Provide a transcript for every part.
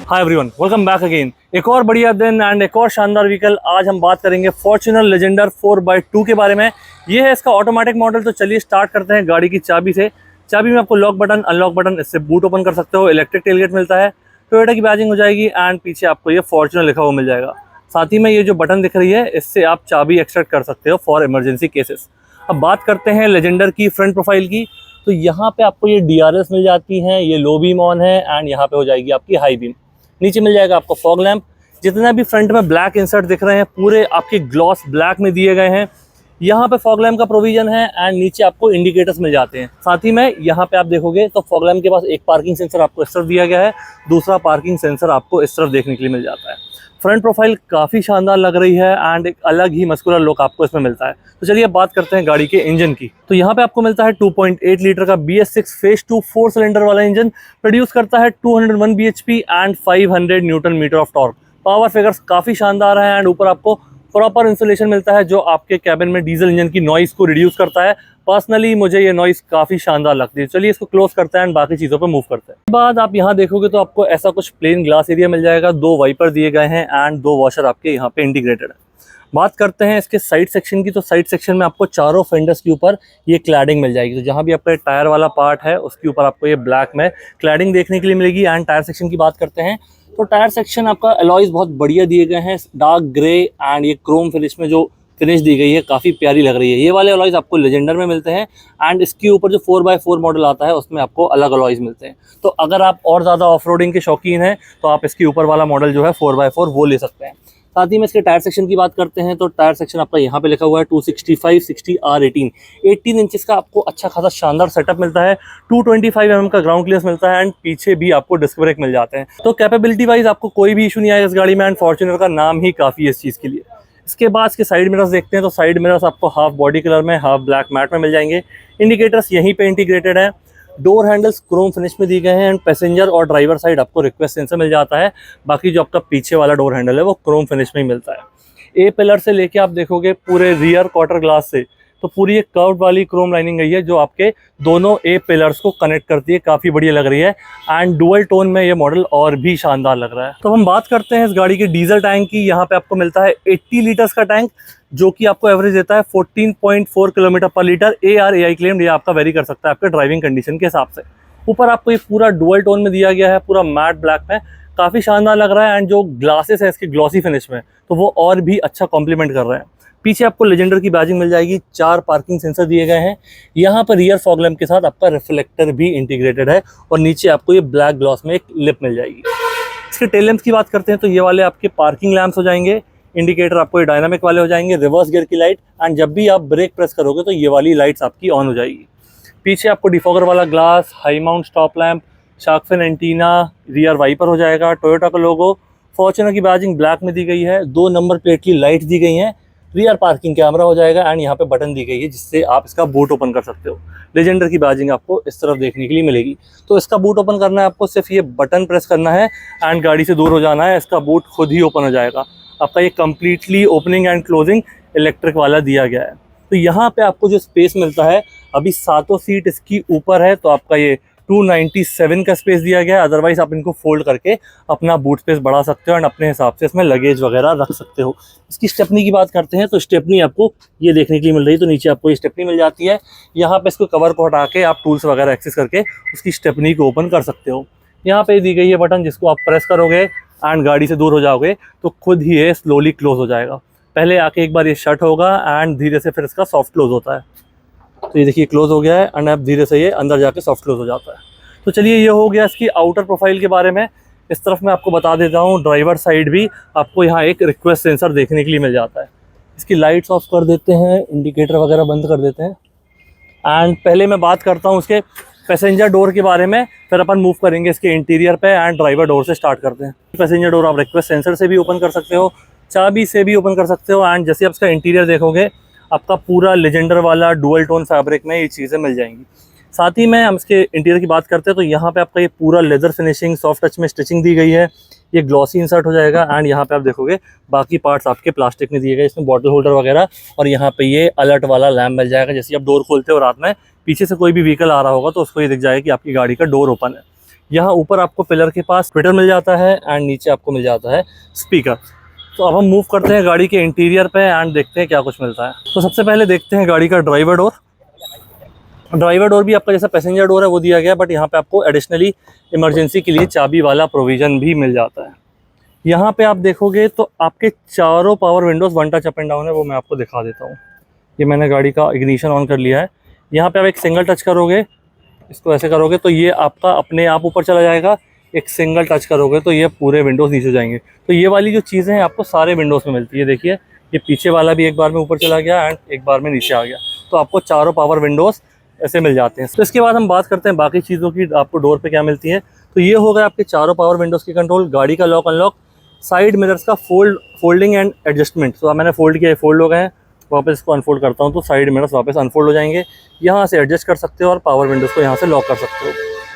Hi everyone, welcome back again. एक और बढ़िया दिन एंड एक और शानदार व्हीकल। आज हम बात करेंगे फॉर्च्यूनर लेजेंडर 4x2 के बारे में। ये है इसका ऑटोमेटिक मॉडल। तो चलिए स्टार्ट करते हैं गाड़ी की चाबी से। चाबी में आपको लॉक बटन, अनलॉक बटन, इससे बूट ओपन कर सकते हो। इलेक्ट्रिक टेलगेट मिलता है, टोयोटा की बैजिंग हो जाएगी एंड पीछे आपको ये फॉर्च्यूनर लिखा हुआ मिल जाएगा। साथ ही में ये जो बटन दिख रही है, इससे आप चाबी एक्सट्रैक्ट कर सकते हो फॉर इमरजेंसी केसेस। अब बात करते हैं लेजेंडर की फ्रंट प्रोफाइल की। तो यहाँ पे आपको ये DRS मिल जाती हैं, ये लो बीम ऑन है एंड यहाँ पे हो जाएगी आपकी हाई बीम। नीचे मिल जाएगा आपको फॉग लैंप। जितना भी फ्रंट में ब्लैक इंसर्ट दिख रहे हैं, पूरे आपके ग्लॉस ब्लैक में दिए गए हैं। यहाँ पे फॉग लैंप का प्रोविजन है एंड नीचे आपको इंडिकेटर्स मिल जाते हैं। साथ ही में यहाँ पे आप देखोगे तो फॉग लैंप के पास एक पार्किंग सेंसर आपको इस तरफ दिया गया है, दूसरा पार्किंग सेंसर आपको इस तरफ देखने के लिए मिल जाता है। फ्रंट प्रोफाइल काफ़ी शानदार लग रही है एंड एक अलग ही मस्कुलर लुक आपको इसमें मिलता है। तो चलिए बात करते हैं गाड़ी के इंजन की। तो यहाँ पे आपको मिलता है 2.8 लीटर का BS6 फेज 2 4 सिलेंडर वाला इंजन। प्रोड्यूस करता है 201 bhp and 500 newton metre of torque. Power figures काफ़ी शानदार है एंड ऊपर आपको प्रॉपर इंसुलेशन मिलता है, जो आपके कैबिन में डीजल इंजन की नॉइस को रिड्यूस करता है। पर्सनली मुझे ये नॉइस काफ़ी शानदार लगती है। चलिए इसको क्लोज करते हैं एंड बाकी चीज़ों पे मूव करते हैं। बाद आप यहाँ देखोगे तो आपको ऐसा कुछ प्लेन ग्लास एरिया मिल जाएगा। 2 वाइपर दिए गए हैं एंड 2 वॉशर आपके यहाँ पे इंटीग्रेटेड है। बात करते हैं इसके साइड सेक्शन की। तो साइड सेक्शन में आपको चारों फेंडर्स के ऊपर ये क्लैडिंग मिल जाएगी। तो जहाँ भी आपका टायर वाला पार्ट है उसके ऊपर आपको ये ब्लैक में क्लैडिंग देखने के लिए मिलेगी। एंड टायर सेक्शन की बात करते हैं तो टायर सेक्शन आपका अलॉयज बहुत बढ़िया दिए गए हैं, डार्क ग्रे एंड ये क्रोम फिनिश में जो फिनिश दी गई है काफ़ी प्यारी लग रही है। ये वाले अलॉयज आपको लेजेंडर में मिलते हैं एंड इसके ऊपर जो 4x4 मॉडल आता है उसमें आपको अलग अलॉयज मिलते हैं। तो अगर आप और ज़्यादा ऑफ रोडिंग के शौकीन हैं तो आप इसके ऊपर वाला मॉडल जो है 4x4 वो ले सकते हैं। साथ ही में इसके टायर सेक्शन की बात करते हैं तो टायर सेक्शन आपका यहाँ पे लिखा हुआ है 265/60R18 18 इंचेस का आपको अच्छा खासा शानदार सेटअप मिलता है। 225 mm का ग्राउंड क्लियरेंस मिलता है एंड पीछे भी आपको डिस्क ब्रेक मिल जाते हैं। तो कैपेबिलिटी वाइज आपको कोई भी इशू नहीं आएगा इस गाड़ी में एंड फॉर्च्यूनर का नाम ही काफ़ी है इस चीज़ के लिए। इसके बाद इसके साइड मिरर्स देखते हैं तो साइड मिरर्स आपको हाफ बॉडी कलर में, हाफ ब्लैक मैट में मिल जाएंगे। इंडिकेटर्स यहीं पे इंटीग्रेटेड है। डोर हैंडल्स क्रोम फिनिश में दिए गए हैं एंड पैसेंजर और ड्राइवर साइड आपको रिक्वेस्ट सेंसर मिल जाता है। बाकी जो आपका पीछे वाला डोर हैंडल है वो क्रोम फिनिश में ही मिलता है। ए पिलर से लेके आप देखोगे पूरे रियर क्वार्टर ग्लास से तो पूरी एक कर्व वाली क्रोम लाइनिंग गई है जो आपके दोनों ए पिलर्स को कनेक्ट करती है। काफ़ी बढ़िया लग रही है एंड डुअल टोन में ये मॉडल और भी शानदार लग रहा है। तो हम बात करते हैं इस गाड़ी के डीजल टैंक की। यहाँ पे आपको मिलता है 80 लीटर्स का टैंक, जो कि आपको एवरेज देता है 14.4 किलोमीटर पर लीटर। ARAI क्लेम ये आपका वेरी कर सकता है आपके ड्राइविंग कंडीशन के हिसाब से। ऊपर आपको ये पूरा डुअल टोन में दिया गया है, पूरा मैट ब्लैक में, काफ़ी शानदार लग रहा है एंड जो ग्लासेस है इसके ग्लॉसी फिनिश में तो वो और भी अच्छा कॉम्प्लीमेंट कर रहे हैं। पीछे आपको लेजेंडर की बैजिंग मिल जाएगी। 4 पार्किंग सेंसर दिए गए हैं। यहाँ पर रियर फॉग लैंप के साथ आपका रिफ्लेक्टर भी इंटीग्रेटेड है और नीचे आपको ये ब्लैक ग्लॉस में एक लिप मिल जाएगी। इसके टेल लैंप्स की बात करते हैं तो ये वाले आपके पार्किंग लैंप्स हो जाएंगे। इंडिकेटर आपको ये डायनामिक वाले हो जाएंगे, रिवर्स गियर की लाइट एंड जब भी आप ब्रेक प्रेस करोगे तो ये वाली लाइट्स आपकी ऑन हो जाएगी। पीछे आपको डिफॉगर वाला glass, high mount stop lamp, shark fin antenna, rear wiper हो जाएगा, टोयोटा का लोगो, फॉर्च्यूनर की बैजिंग ब्लैक में दी गई है, 2 नंबर प्लेट की लाइट दी गई हैं, रियर पार्किंग कैमरा हो जाएगा एंड यहाँ पे बटन दी गई है जिससे आप इसका बूट ओपन कर सकते हो। लेजेंडर की बैजिंग आपको इस तरफ देखने के लिए मिलेगी। तो इसका बूट ओपन करना है आपको, सिर्फ ये बटन प्रेस करना है एंड गाड़ी से दूर हो जाना है, इसका बूट खुद ही ओपन हो जाएगा। आपका ये completely opening and closing electric वाला दिया गया है। तो यहाँ पे आपको जो स्पेस मिलता है, अभी 7 सीट इसकी ऊपर है तो आपका ये 297 का स्पेस दिया गया है। अदरवाइज आप इनको फोल्ड करके अपना बूट स्पेस बढ़ा सकते हो एंड अपने हिसाब से इसमें लगेज वगैरह रख सकते हो। इसकी स्टेपनी की बात करते हैं तो स्टेपनी आपको ये देखने के लिए मिल रही है। तो नीचे आपको ये स्टेपनी मिल जाती है। यहाँ पे इसको कवर को हटा के आप टूल्स वगैरह एक्सेस करके उसकी स्टेपनी को ओपन कर सकते हो। यहाँ पे दी गई है बटन, जिसको आप प्रेस करोगे एंड गाड़ी से दूर हो जाओगे तो खुद ही ये स्लोली क्लोज हो जाएगा। पहले आके एक बार ये शट होगा एंड धीरे से फिर इसका सॉफ्ट क्लोज होता है। तो ये देखिए क्लोज हो गया है एंड अब धीरे से ये अंदर जाके सॉफ्ट क्लोज हो जाता है। तो चलिए ये हो गया इसकी आउटर प्रोफाइल के बारे में। इस तरफ मैं आपको बता देता हूँ, ड्राइवर साइड भी आपको यहाँ एक रिक्वेस्ट सेंसर देखने के लिए मिल जाता है। इसकी लाइट्स ऑफ कर देते हैं, इंडिकेटर वगैरह बंद कर देते हैं एंड पहले मैं बात करता हूँ उसके पैसेंजर डोर के बारे में, फिर अपन मूव करेंगे इसके इंटीरियर पे एंड ड्राइवर डोर से स्टार्ट करते हैं। पैसेंजर डोर आप रिक्वेस्ट सेंसर से भी ओपन कर सकते हो, चाबी से भी ओपन कर सकते हो एंड जैसे आप इसका इंटीरियर देखोगे आपका पूरा लेजेंडर वाला डुअल टोन फैब्रिक में ये चीज़ें मिल जाएंगी। साथ ही में हम इसके इंटीरियर की बात करते हैं तो यहाँ पे आपका ये पूरा लेदर फिनिशिंग, सॉफ्ट टच में स्टिचिंग दी गई है। ये ग्लॉसी इंसर्ट हो जाएगा एंड यहाँ पे आप देखोगे बाकी पार्ट्स आपके प्लास्टिक में दिए गए, इसमें बॉटल होल्डर वगैरह, और यहाँ पे ये अलर्ट वाला लैम्प मिल जाएगा। जैसे आप डोर खोलते हो रात में, पीछे से कोई भी व्हीकल आ रहा होगा तो उसको ये दिख जाएगा कि आपकी गाड़ी का डोर ओपन है। यहाँ ऊपर आपको पिलर के पास ट्विटर मिल जाता है एंड नीचे आपको मिल जाता है स्पीकर। तो अब हम मूव करते हैं गाड़ी के इंटीरियर पे एंड देखते हैं क्या कुछ मिलता है। तो सबसे पहले देखते हैं गाड़ी का ड्राइवर डोर। ड्राइवर डोर भी आपका जैसा पैसेंजर डोर है वो दिया गया है, बट यहाँ पे आपको एडिशनली इमरजेंसी के लिए चाबी वाला प्रोविज़न भी मिल जाता है। यहाँ पे आप देखोगे तो आपके चारों power Windows one touch up and down है, वो मैं आपको दिखा देता हूँ। ये मैंने गाड़ी का इग्निशन ऑन कर लिया है। यहाँ पे आप एक सिंगल टच करोगे, इसको ऐसे करोगे तो ये आपका अपने आप ऊपर चला जाएगा। एक सिंगल टच करोगे तो ये पूरे विंडोज़ नीचे जाएंगे। तो ये वाली जो चीज़ें हैं आपको सारे विंडोज़ में मिलती है। देखिए ये पीछे वाला भी एक बार में ऊपर चला गया एंड एक बार में नीचे आ गया। तो आपको चारों पावर विंडोज़ ऐसे मिल जाते हैं। तो इसके बाद हम बात करते हैं बाकी चीज़ों की, आपको डोर पे क्या मिलती है। तो ये हो गया आपके चारों पावर विंडोज़ की कंट्रोल, गाड़ी का लॉक अनलॉक, साइड मिरर्स का फोल्डिंग एंड एडजस्टमेंट। तो मैंने फोल्ड किया, फोल्ड हो गए हैं, वापस इसको अनफोल्ड करता हूँ तो साइड मिरर्स वापस अनफोल्ड हो जाएंगे। यहाँ से एडजस्ट कर सकते हो और पावर विंडोज़ को यहाँ से लॉक कर सकते हो।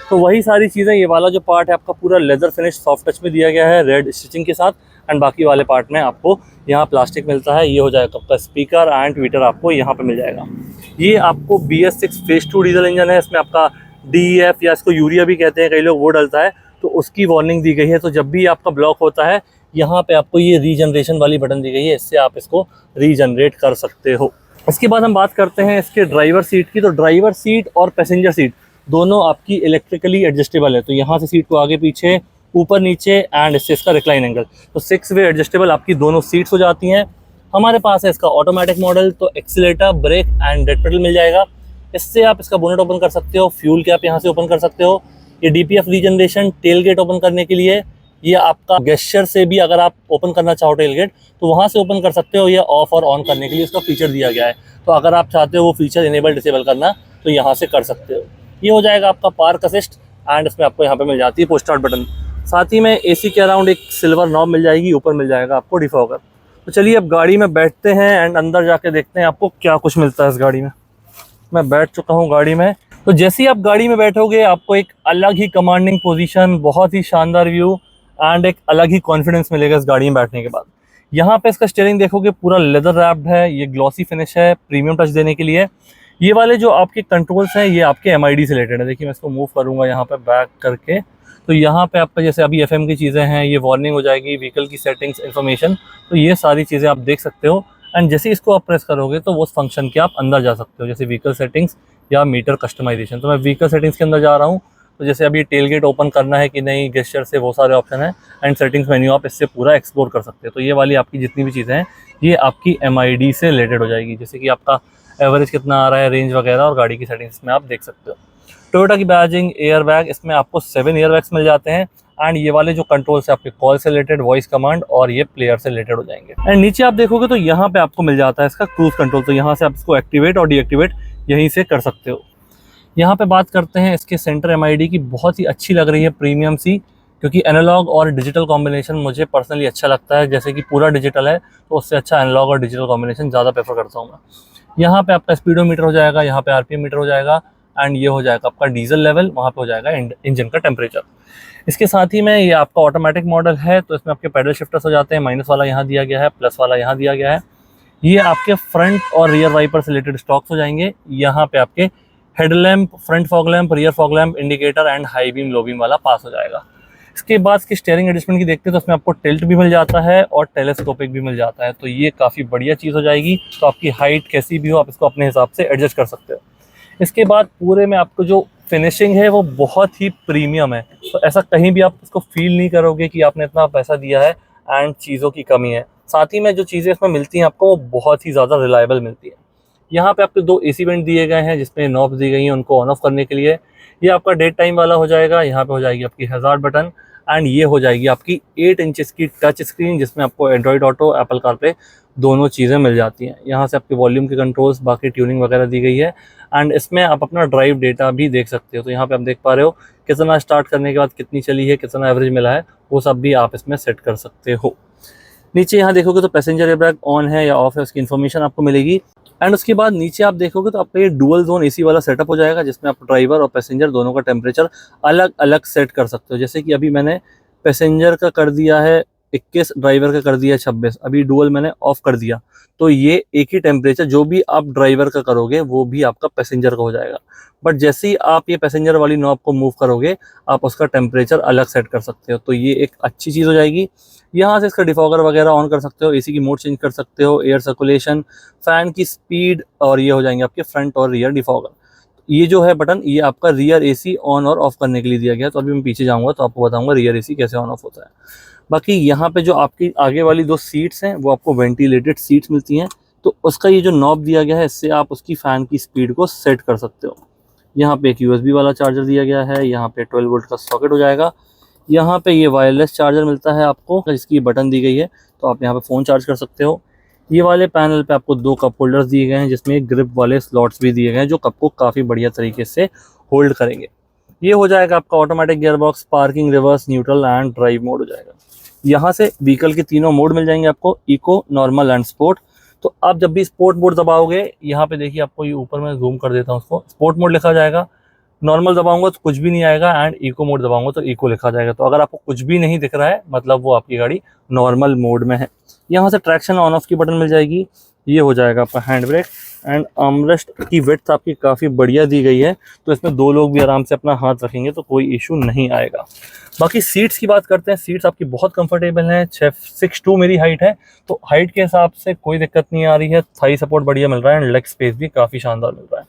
तो वही सारी चीज़ें, ये वाला जो पार्ट है आपका पूरा लेदर फिनिश सॉफ्ट टच में दिया गया है रेड स्टिचिंग के साथ, एंड बाकी वाले पार्ट में आपको यहाँ प्लास्टिक मिलता है। ये हो जाएगा आपका स्पीकर एंड ट्विटर आपको यहाँ पे मिल जाएगा। ये आपको BS6 फेज 2 डीजल इंजन है, इसमें आपका DEF या इसको यूरिया भी कहते हैं कई लोग, वो डलता है, तो उसकी वार्निंग दी गई है। तो जब भी आपका ब्लॉक होता है यहाँ पे आपको ये रीजनरेशन वाली बटन दी गई है, इससे आप इसको रीजनरेट कर सकते हो। इसके बाद हम बात करते हैं इसके ड्राइवर सीट की। तो ड्राइवर सीट और पैसेंजर सीट दोनों आपकी इलेक्ट्रिकली एडजस्टेबल है। तो यहाँ से सीट को आगे पीछे, ऊपर नीचे एंड इससे इसका रिक्लाइन एंगल, तो 6 वे एडजस्टेबल आपकी दोनों सीट्स हो जाती हैं। हमारे पास है इसका ऑटोमेटिक मॉडल, तो accelerator, brake and dead pedal मिल जाएगा। इससे आप इसका बोनेट ओपन कर सकते हो, फ्यूल कैप यहाँ से ओपन कर सकते हो। ये DPF regeneration, tail gate open करने के लिए, ये आपका गेस्चर से भी अगर आप ओपन करना चाहो टेल गेट तो वहाँ से ओपन कर सकते हो। ये ऑफ और ऑन करने के लिए इसका फीचर दिया गया है। तो अगर आप चाहते हो वो फीचर इनेबल डिसेबल करना तो यहाँ से कर सकते हो। ये हो जाएगा आपका पार्क असिस्ट एंड इसमें आपको यहाँ पे मिल जाती है पुश स्टार्ट बटन। साथ ही में AC के अराउंड एक सिल्वर नॉब मिल जाएगी, ऊपर मिल जाएगा आपको डिफॉगर। तो चलिए अब गाड़ी में बैठते हैं एंड अंदर जाके देखते हैं आपको क्या कुछ मिलता है इस गाड़ी में। मैं बैठ चुका हूँ गाड़ी में। तो जैसे ही आप गाड़ी में बैठोगे आपको एक अलग ही कमांडिंग पोजीशन, बहुत ही शानदार व्यू एंड एक अलग ही कॉन्फिडेंस मिलेगा इस गाड़ी में बैठने के बाद। यहाँ पे इसका स्टीयरिंग देखोगे पूरा लेदर रैप्ड है, ये ग्लॉसी फिनिश है प्रीमियम टच देने के लिए। ये वाले जो आपके कंट्रोल्स हैं ये आपके MID से रिलेटेड है। देखिए मैं इसको मूव करूँगा यहाँ पे बैक करके, तो यहाँ पे आपका जैसे अभी FM की चीज़ें हैं, ये वार्निंग हो जाएगी, व्हीकल की सेटिंग्स, इन्फॉर्मेशन, तो ये सारी चीज़ें आप देख सकते हो। एंड जैसे इसको आप प्रेस करोगे तो वो फंक्शन के आप अंदर जा सकते हो, जैसे व्हीकल सेटिंग्स या मीटर कस्टमाइजेशन। तो मैं व्हीकल सेटिंग्स के अंदर जा रहा हूँ। तो जैसे अभी टेल गेट ओपन करना है कि नहीं, गेस्चर से, वो सारे ऑप्शन है एंड सेटिंग्स मेन्यू आप इससे पूरा एक्सप्लोर कर सकते हो। तो ये वाली आपकी जितनी भी चीज़ें हैं ये आपकी MID से रिलेटेड हो जाएगी, जैसे कि आपका एवरेज कितना आ रहा है, रेंज वगैरह, और गाड़ी की सेटिंग्स में आप देख सकते हो। टोयोटा की बैजिंग, एयर बैग, इसमें आपको 7 एयर बैग्स मिल जाते हैं। एंड ये वाले जो कंट्रोल्स है आपके कॉल से रिलेटेड, वॉइस कमांड और ये प्लेयर से रिलेटेड हो जाएंगे। एंड नीचे आप देखोगे तो यहाँ पे आपको मिल जाता है इसका क्रूज कंट्रोल, तो यहाँ से आप इसको एक्टिवेट और डीएक्टिवेट यहीं से कर सकते हो। यहाँ पे बात करते हैं इसके सेंटर MID की, बहुत ही अच्छी लग रही है, प्रीमियम सी, क्योंकि एनालॉग और डिजिटल कॉम्बिनेशन मुझे पर्सनली अच्छा लगता है। जैसे कि पूरा डिजिटल है तो उससे अच्छा एनालॉग और डिजिटल कॉम्बिनेशन ज़्यादा प्रेफर करता हूँ मैं। यहाँ पे आपका स्पीडोमीटर हो जाएगा, यहाँ पे RPM मीटर हो जाएगा एंड ये हो जाएगा आपका डीजल लेवल, वहाँ पे हो जाएगा इंजन का टेम्परेचर। इसके साथ ही में ये आपका ऑटोमेटिक मॉडल है, तो इसमें आपके पैडल शिफ्टर्स हो जाते हैं, माइनस वाला यहाँ दिया गया है, प्लस वाला यहाँ दिया गया है। ये आपके फ्रंट और रियर वाइपर से रिलेटेड स्टॉक्स हो जाएंगे। यहाँ पे आपके headlamp, front fog lamp, rear fog lamp, indicator and high beam, low beam वाला पास हो जाएगा। इसके बाद इसकी स्टीयरिंग एडजस्टमेंट की देखते हैं तो उसमें आपको टिल्ट भी मिल जाता है और टेलीस्कोपिक भी मिल जाता है, तो ये काफ़ी बढ़िया चीज़ हो जाएगी। तो आपकी हाइट कैसी भी हो आप इसको अपने हिसाब से एडजस्ट कर सकते हो। इसके बाद पूरे में आपको जो फिनिशिंग है वो बहुत ही प्रीमियम है, तो ऐसा कहीं भी आप इसको फील नहीं करोगे कि आपने इतना पैसा दिया है एंड चीज़ों की कमी है। साथ ही में जो चीज़ें इसमें मिलती हैं आपको वो बहुत ही ज़्यादा रिलायबल मिलती है। यहाँ पे आपके 2 AC वेंट दिए गए हैं जिसमें नॉब्स दी गई हैं उनको ऑन ऑफ करने के लिए। ये आपका डेट टाइम वाला हो जाएगा, यहाँ पे हो जाएगी आपकी हज़ार्ड बटन एंड ये हो जाएगी आपकी 8 इंचेस की टच स्क्रीन जिसमें आपको एंड्रॉयड ऑटो, एप्पल कारप्ले दोनों चीज़ें मिल जाती हैं। यहाँ से आपके वॉल्यूम के कंट्रोल्स, बाकी ट्यूनिंग वगैरह दी गई है एंड इसमें आप अपना ड्राइव डेटा भी देख सकते हो। तो यहाँ पे आप देख पा रहे हो कितना स्टार्ट करने के बाद कितनी चली है, कितना एवरेज मिला है, वो सब भी आप इसमें सेट कर सकते हो। नीचे यहाँ देखोगे तो पैसेंजर एयरबैग ऑन है या ऑफ है उसकी इन्फॉर्मेशन आपको मिलेगी। एंड उसके बाद नीचे आप देखोगे तो आपका ये डुअल जोन AC वाला सेटअप हो जाएगा जिसमें आप ड्राइवर और पैसेंजर दोनों का टेम्परेचर अलग अलग सेट कर सकते हो। जैसे कि अभी मैंने पैसेंजर का कर दिया है 21 ड्राइवर का कर दिया 26, अभी डुअल मैंने ऑफ कर दिया, तो ये एक ही टेम्परेचर जो भी आप ड्राइवर का करोगे वो भी आपका पैसेंजर का हो जाएगा। बट जैसे ही आप ये पैसेंजर वाली नॉब को मूव करोगे आप उसका टेम्परेचर अलग सेट कर सकते हो, तो ये एक अच्छी चीज़ हो जाएगी। यहाँ से इसका डिफॉगर वगैरह ऑन कर सकते हो, एसी की मोड चेंज कर सकते हो, एयर सर्कुलेशन, फ़ैन की स्पीड, और ये हो जाएंगे आपके फ्रंट और रियर डिफॉगर। ये जो है बटन, ये आपका रियर एसी ऑन और ऑफ करने के लिए दिया गया है। तो अभी मैं पीछे जाऊँगा तो आपको बताऊँगा रियर एसी कैसे ऑन ऑफ होता है। बाकी यहाँ पे जो आपकी आगे वाली 2 सीट्स हैं वो आपको वेंटिलेटेड सीट्स मिलती हैं, तो उसका ये जो नॉब दिया गया है इससे आप उसकी फ़ैन की स्पीड को सेट कर सकते हो। यहाँ पे एक यूएसबी वाला चार्जर दिया गया है, यहाँ पे 12 वोल्ट का सॉकेट हो जाएगा। यहाँ पे ये वायरलेस चार्जर मिलता है आपको, जिसकी बटन दी गई है, तो आप यहाँ पे फ़ोन चार्ज कर सकते हो। ये वाले पैनल पे आपको 2 कप होल्डर्स दिए गए हैं, जिसमें ग्रिप वाले स्लॉट्स भी दिए गए हैं जो कप को काफ़ी बढ़िया तरीके से होल्ड करेंगे। ये हो जाएगा आपका automatic gear box, parking, reverse, neutral and drive mode हो जाएगा। यहाँ से व्हीकल के तीनों मोड मिल जाएंगे आपको, इको, नॉर्मल एंड स्पोर्ट। तो आप जब भी स्पोर्ट मोड दबाओगे, यहाँ पे देखिए आपको ये ऊपर मैं जूम कर देता हूँ उसको, स्पोर्ट मोड लिखा जाएगा। नॉर्मल दबाऊंगा तो कुछ भी नहीं आएगा, एंड इको मोड दबाऊंगा तो इको लिखा जाएगा। तो अगर आपको कुछ भी नहीं दिख रहा है मतलब वो आपकी गाड़ी नॉर्मल मोड में है। यहाँ से ट्रैक्शन ऑन ऑफ की बटन मिल जाएगी। ये हो जाएगा आपका हैंड ब्रेक, एंड आर्मरेस्ट की विड्थ आपकी काफ़ी बढ़िया दी गई है, तो इसमें 2 लोग भी आराम से अपना हाथ रखेंगे तो कोई इशू नहीं आएगा। बाकी सीट्स की बात करते हैं, सीट्स आपकी बहुत कंफर्टेबल हैं। 6'2" मेरी हाइट है, तो हाइट के हिसाब से कोई दिक्कत नहीं आ रही है। थाई सपोर्ट बढ़िया मिल रहा है एंड लेग स्पेस भी काफ़ी शानदार मिल रहा है।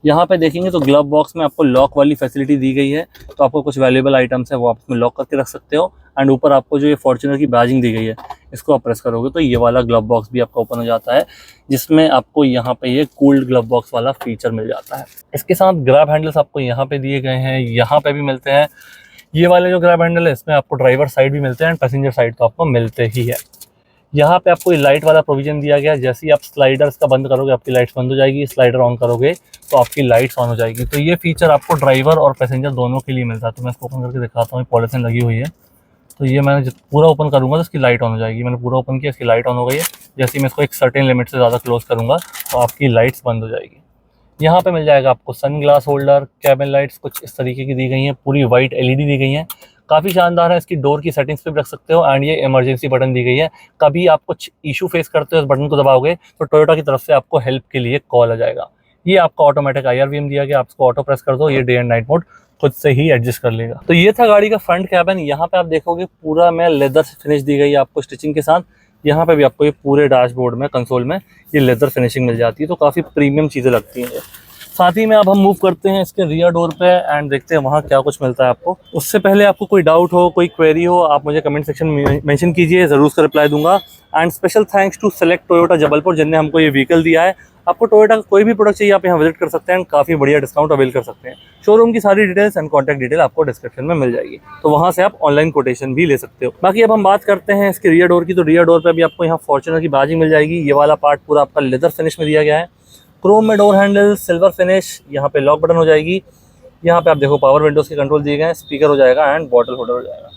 यहाँ पे देखेंगे तो ग्लव बॉक्स में आपको लॉक वाली फैसिलिटी दी गई है, तो आपको कुछ वैल्यूएबल आइटम्स है वो आप इसमें लॉक करके रख सकते हो। एंड ऊपर आपको जो ये फॉर्च्यूनर की बैजिंग दी गई है, इसको आप प्रेस करोगे तो ये वाला ग्लव बॉक्स भी आपका ओपन हो जाता है, जिसमें आपको यहाँ पे ये कूल्ड ग्लव बॉक्स वाला फीचर मिल जाता है। इसके साथ ग्रैब हैंडल्स आपको यहाँ पे दिए गए हैं, यहाँ पे भी मिलते हैं। ये वाले जो ग्रैब हैंडल है इसमें आपको ड्राइवर साइड भी मिलते हैं एंड पैसेंजर साइड तो आपको मिलते ही है। यहाँ पे आपको लाइट वाला प्रोविजन दिया गया है, जैसे ही आप स्लाइडर्स का बंद करोगे आपकी लाइट्स बंद हो जाएगी, स्लाइडर ऑन करोगे तो आपकी लाइट्स ऑन हो जाएगी। तो ये फीचर आपको ड्राइवर और पैसेंजर दोनों के लिए मिलता है। तो मैं इसको ओपन करके दिखाता हूँ, पॉलिथीन लगी हुई है, तो ये मैंने पूरा ओपन करूँगा तो इसकी लाइट ऑन हो जाएगी। मैंने पूरा ओपन किया, इसकी लाइट ऑन हो गई है। जैसे ही मैं इसको एक सर्टेन लिमिट से ज़्यादा क्लोज करूँगा तो आपकी लाइट्स बंद हो जाएगी। यहाँ पे मिल जाएगा आपको sun glass holder, cabin lights कुछ इस तरीके की दी गई हैं, पूरी वाइट एलईडी दी गई हैं, काफ़ी शानदार है। इसकी डोर की सेटिंग्स पे भी रख सकते हो, एंड ये इमरजेंसी बटन दी गई है। कभी आप कुछ इशू फेस करते हो इस बटन को दबाओगे तो टोयोटा की तरफ से आपको हेल्प के लिए कॉल आ जाएगा। ये आपका ऑटोमेटिक IRVM दिया गया, आप इसको ऑटो प्रेस कर दो, ये डे एंड नाइट मोड खुद से ही एडजस्ट कर लेगा। तो ये था गाड़ी का फ्रंट कैबिन। यहाँ पे आप देखोगे पूरा में लेदर से फिनिश दी गई है आपको स्टिचिंग के साथ। यहाँ पे भी आपको ये पूरे डैशबोर्ड में, कंसोल में ये लेदर फिनिशिंग मिल जाती है, तो काफ़ी प्रीमियम चीज़ें लगती हैं। साथ ही में अब हम मूव करते हैं इसके रियर डोर पे एंड देखते हैं वहाँ क्या कुछ मिलता है आपको। उससे पहले आपको कोई डाउट हो, कोई क्वेरी हो, आप मुझे कमेंट सेक्शन में मेंशन कीजिए, ज़रूर उसका रिप्लाई दूंगा। And special thanks to Select Toyota Jabalpur, जिनने हमको ये व्हीकल दिया है। आपको टोयोटा का कोई भी प्रोडक्ट चाहिए आप यहाँ विजिट कर सकते हैं, काफ़ी बढ़िया डिस्काउंट अवेल कर सकते हैं। शोरूम की सारी डिटेल्स एंड कॉन्टैक्ट डिटेल आपको डिस्क्रिप्शन में मिल जाएगी, तो वहाँ से आप ऑनलाइन कोटेशन भी ले सकते हो। बाकी अब हम बात करते हैं इसके रियर डोर की, तो रियर डोर पर भी आपको यहाँ फॉर्च्यूनर की बैजिंग मिल जाएगी। ये वाला पार्ट पूरा आपका लेदर फिनिश में दिया गया है, क्रोम में डोर हैंडल, सिल्वर फिनिश। यहाँ पे लॉक बटन हो जाएगी। यहाँ पे आप देखो पावर विंडोज़ के कंट्रोल दिए गए हैं, स्पीकर हो जाएगा एंड बॉटल होल्डर हो जाएगा।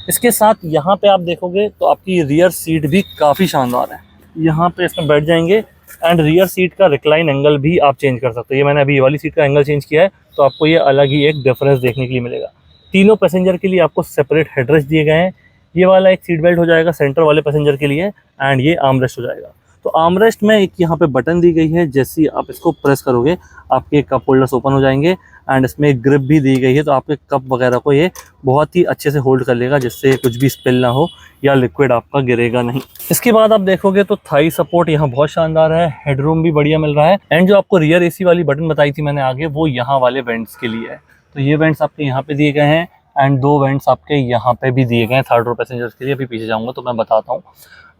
इसके साथ यहाँ पे आप देखोगे तो आपकी रियर सीट भी काफ़ी शानदार है। यहाँ पे इसमें बैठ जाएंगे एंड रियर सीट का रिक्लाइन एंगल भी आप चेंज कर सकते हो। ये मैंने अभी ये वाली सीट का एंगल चेंज किया है, तो आपको ये अलग ही एक डिफरेंस देखने के लिए मिलेगा। तीनों पैसेंजर के लिए आपको सेपरेट हेडरेस्ट दिए गए हैं। ये वाला एक सीट बेल्ट हो जाएगा सेंटर वाले पैसेंजर के लिए, एंड ये आर्मरेस्ट हो जाएगा। तो आर्मरेस्ट में एक यहाँ पे बटन दी गई है, जैसे ही आप इसको प्रेस करोगे आपके कप होल्डर्स ओपन हो जाएंगे, एंड इसमें एक ग्रिप भी दी गई है, तो आपके कप वगैरह को ये बहुत ही अच्छे से होल्ड कर लेगा, जिससे कुछ भी स्पिल ना हो या लिक्विड आपका गिरेगा नहीं। इसके बाद आप देखोगे तो थाई सपोर्ट यहाँ बहुत शानदार है, हेडरूम भी बढ़िया मिल रहा है। एंड जो आपको रियर AC वाली बटन बताई थी मैंने आगे, वो यहाँ वाले वेंट्स के लिए है। तो ये वेंट्स आपके यहाँ पे दिए गए हैं एंड 2 वेंट्स आपके यहाँ पे भी दिए गए हैं थर्ड रो पैसेंजर्स के लिए। अभी पीछे जाऊँगा तो मैं बताता हूँ।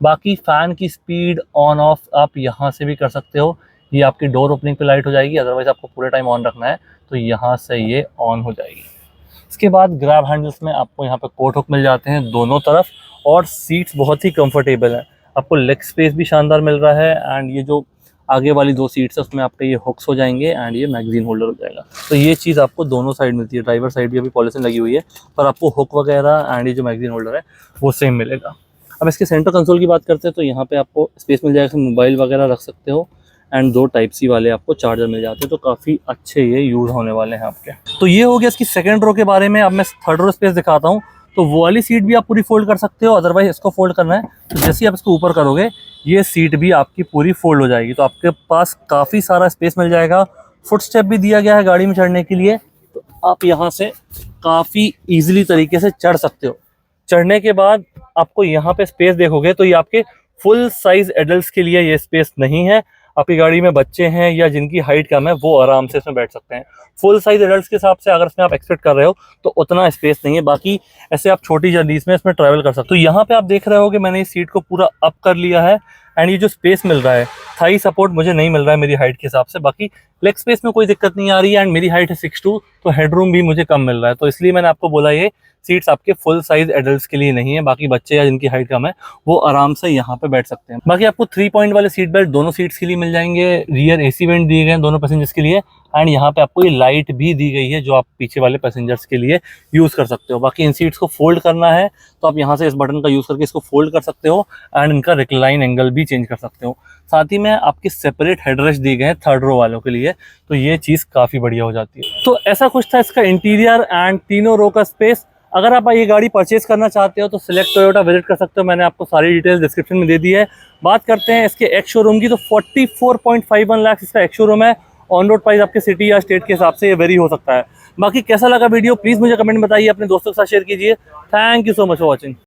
बाकी फ़ैन की स्पीड ऑन ऑफ आप यहाँ से भी कर सकते हो। ये आपकी डोर ओपनिंग पे लाइट हो जाएगी, अदरवाइज़ आपको पूरे टाइम ऑन रखना है तो यहाँ से ये ऑन हो जाएगी। इसके बाद ग्रैब हैंडल्स में आपको यहाँ पे कोट हुक मिल जाते हैं दोनों तरफ, और सीट्स बहुत ही कंफर्टेबल हैं। आपको लेग स्पेस भी शानदार मिल रहा है, एंड ये जो आगे वाली 2 सीट्स है उसमें आपके ये हुक्स हो जाएंगे एंड ये मैगजीन होल्डर हो जाएगा। तो ये चीज़ आपको दोनों साइड मिलती है। ड्राइवर साइड भी अभी पॉलिथीन लगी हुई है, पर आपको हुक वगैरह एंड ये जो मैगजीन होल्डर है वो सेम मिलेगा। अब इसके सेंटर कंसोल की बात करते हैं तो यहाँ पे आपको स्पेस मिल जाएगा, मोबाइल वगैरह रख सकते हो, एंड 2 Type-C वाले आपको चार्जर मिल जाते हैं, तो काफ़ी अच्छे ये यूज़ होने वाले हैं आपके। तो ये हो गया इसकी सेकंड रो के बारे में। अब मैं थर्ड रो स्पेस दिखाता हूँ। तो वो वाली सीट भी आप पूरी फोल्ड कर सकते हो। अदरवाइज इसको फोल्ड करना है तो जैसे ही आप इसको ऊपर करोगे ये सीट भी आपकी पूरी फोल्ड हो जाएगी, तो आपके पास काफ़ी सारा स्पेस मिल जाएगा। फुट स्टेप भी दिया गया है गाड़ी में चढ़ने के लिए, तो आप यहाँ से काफ़ी ईजिली तरीके से चढ़ सकते हो। चढ़ने के बाद आपको यहाँ पे स्पेस देखोगे तो ये आपके फुल साइज एडल्ट्स के लिए ये स्पेस नहीं है। आपकी गाड़ी में बच्चे हैं या जिनकी हाइट कम है वो आराम से इसमें बैठ सकते हैं। फुल साइज एडल्ट्स के हिसाब से अगर इसमें आप एक्सपेक्ट कर रहे हो तो उतना स्पेस नहीं है, बाकी ऐसे आप छोटी जर्नीज में इसमें ट्रैवल कर सकते हो। तो यहाँ पे आप देख रहे हो कि मैंने इस सीट को पूरा अप कर लिया है एंड ये जो स्पेस मिल रहा है, थाई सपोर्ट मुझे नहीं मिल रहा है मेरी हाइट के हिसाब से, बाकी लेग स्पेस में कोई दिक्कत नहीं आ रही है एंड मेरी हाइट है 6'2", तो हेडरूम भी मुझे कम मिल रहा है। तो इसलिए मैंने आपको बोला ये सीट्स आपके फुल साइज एडल्ट्स के लिए नहीं है, बाकी बच्चे या जिनकी हाइट कम है वो आराम से यहाँ पे बैठ सकते हैं। बाकी आपको 3 पॉइंट वाले सीट बेल्ट दोनों सीट्स के लिए मिल जाएंगे, रियर एसी वेंट दिए गए हैं दोनों पैसेंजर्स के लिए एंड यहाँ पे आपको ये लाइट भी दी गई है जो आप पीछे वाले पैसेंजर्स के लिए यूज़ कर सकते हो। बाकी इन सीट्स को फोल्ड करना है तो आप यहाँ से इस बटन का यूज़ करके इसको फोल्ड कर सकते हो एंड इनका रिक्लाइन एंगल भी चेंज कर सकते हो। साथ ही में आपके सेपरेट हेडरेस्ट दिए गए हैं 3rd रो वालों के लिए, तो ये चीज़ काफ़ी बढ़िया हो जाती है। तो ऐसा कुछ था इसका इंटीरियर एंड तीनों रो का स्पेस। अगर आप ये गाड़ी परचेज करना चाहते हो तो सिलेक्ट टोयोटा विजिट कर सकते हो, मैंने आपको सारी डिटेल्स डिस्क्रिप्शन में दे दी है। बात करते हैं इसके एक्स शोरूम की, तो 44.51 लाख इसका एक्स शोरूम है। ऑन रोड प्राइस आपके सिटी या स्टेट के हिसाब से ये वेरी हो सकता है। बाकी कैसा लगा वीडियो प्लीज़ मुझे कमेंट में बताइए, अपने दोस्तों के साथ शेयर कीजिए। Thank you so much for watching.